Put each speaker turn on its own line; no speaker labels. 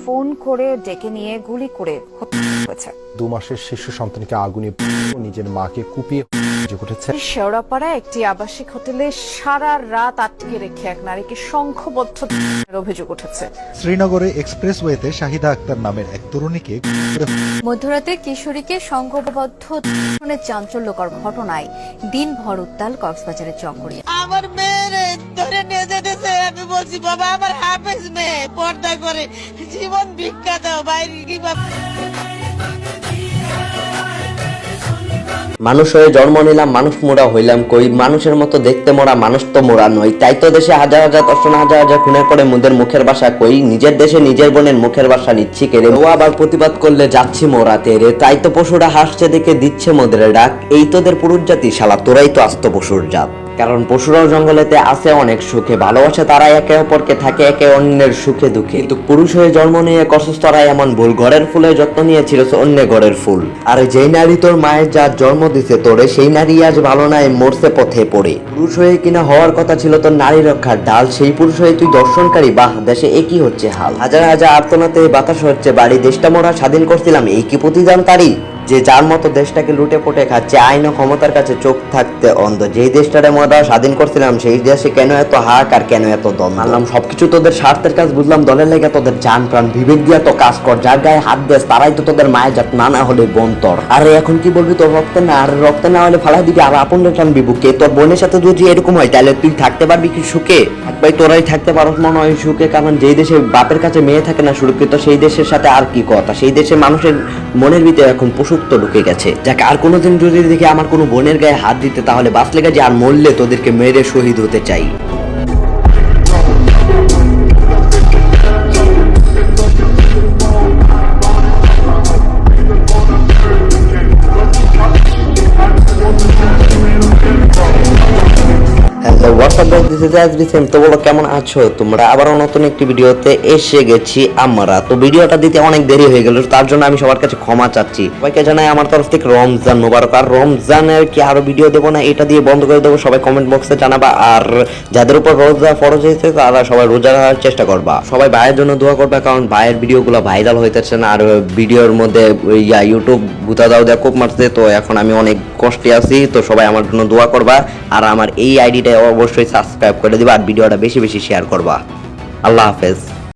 Phone করে ডেকে নিয়ে গুলি করে হত্যা হয়েছে।
2 মাসের শিশু সন্তানকে আগুনে নিজের মাকে কুপিয়ে উঠেছে।
শেওড়াপাড়ায় একটি আবাসিক হোটেলে সারা রাত আটকে রেখে এক নারীকে সংঘবদ্ধ অভিযোগ উঠেছে।
শ্রীনগরে এক্সপ্রেসওয়েতে শাহিদা আক্তার নামের এক তরুণীকে
মধ্যরাতে কিশোরীকে সংঘবদ্ধ চাঞ্চল্যকর ঘটনায় দিনভর উত্তাল কক্সবাজারের চকরিয়া।
আমার মেয়েরে ধরে নিয়ে যেতেছে, আমি বলছি বাবা আমার হাফেজ মেয়ে পর্দা করে জীবন ভিক্ষা দাও বাইরে কিভাবে।
মানুষ হয়ে জন্ম নিলাম, মানুষ মোড়া হইলাম কই, মানুষের মতো দেখতে মোরা মানুষ তো মোরা নই। তাই তো দেশে হাজার হাজার দর্শন হাজার হাজার খুনের পরে মুদের মুখের ভাষা কই, নিজের দেশে নিজের বোনের মুখের ভাষা নিচ্ছি কেড়ে। ও আবার প্রতিবাদ করলে যাচ্ছি মোরা তেরে। তাই তো পশুরা হাসছে দেখে দিচ্ছে মোদের ডাক, এই তোদের পুরুষ জাতি শালা তোরাই তো আস্ত পশুর জাত। কারণ পশুরাও জঙ্গলেতে আছে অনেক সুখে, ভালোবাসে তারা একে অপরকে, থাকে একে অন্যের সুখে দুঃখে। কিন্তু পুরুষ হয়ে জন্ম নিয়ে করছস তোরা এমন ভুল, ঘরের ফুলের যত্ন নিয়েছিল অন্য ঘরের ফুল। আর যেই নারী তোর মায়ের যার জন্ম দিছে তোরে, সেই নারী আজ ভালো নাই মরছে পথে পড়ে। পুরুষ হয়ে কিনা হওয়ার কথা ছিল তোর নারী রক্ষার ঢাল, সেই পুরুষ হয়ে তুই দর্শনকারী। বাহ, দেশে একই হচ্ছে হাল। হাজার হাজার আর্তনাতে বাতাস হচ্ছে বাড়ি, দেশটা মোরা স্বাধীন করছিলাম এই কি প্রতিদান তারি। যে যার মতো দেশটাকে লুটে পুটে খাচ্ছে, আইন ও ক্ষমতার কাছে চোখ থাকতে অন্ধ। যেই দেশটারে মোরা স্বাধীন করছিলাম সেই দেশে কেন এত হাক আর কেন এত দম। মানলাম সবকিছু তোদের স্বার্থের কাজ, বুঝলাম দলের লেগে তোদের জান প্রাণ, বিবেক দিয়া তো কাজ কর। যার গায়ে হাত দেশ তারাই তো তোদের মায়ের জাত, না না হলে বন্তর। আরে এখন কি বলবি তোর রক্তে না, আর রক্তে না হলে ফালা দিবি আর আপন টানবি বুকে। তোর বোনের সাথে যদি এরকম হয় তাহলে তুই থাকতে পারবি কি সুখে? ভাই তোরাই থাকতে পারো মনে হয় সুখে, কারণ যেই দেশে বাপের কাছে মেয়ে থাকে না সুরক্ষিত, সেই দেশের সাথে আর কি কথা। সেই দেশে মানুষের মনের ভিতরে এখন পশুত্ব ঢুকে গেছে। যাকে আর কোনোদিন যদি দেখে আমার কোনো বোনের গায়ে হাত দিতে, তাহলে বাঁচলে গেছে, আর মরলে তোদেরকে মেরে শহীদ হতে চাই। তো বলো কেমন আছো তোমরা? আবারও নতুন একটি ভিডিওতে এসে গেছি আমরা। তো ভিডিওটা দিতে অনেক দেরি হয়ে গেল, তার জন্য আমি সবার কাছে ক্ষমা চাচ্ছি। সবাইকে জানাই আমার তরফ থেকে রমজান মোবারক। আর রমজানের কি আরো ভিডিও দেবো না এটা দিয়ে বন্ধ করে দেবো, সবাই কমেন্ট বক্সে জানাবা। আর যাদের উপর রোজা ফরজ হয়েছে তারা সবাই রোজা রাখার চেষ্টা করবা। সবাই ভাইয়ের জন্য দোয়া করবা, কারণ ভাইয়ের ভিডিওগুলো ভাইরাল হইতেছে না। আর ভিডিওর মধ্যে ইউটিউব ভূতা দাও দেয়া কোপ মারছে, তো এখন আমি অনেক কষ্টে আছি। তো সবাই আমার জন্য দোয়া করবা, আর আমার এই আইডিটা অবশ্যই সাবস্ক্রাইব করে দিবা, আর ভিডিওটা বেশি বেশি শেয়ার করবা। আল্লাহ হাফেজ।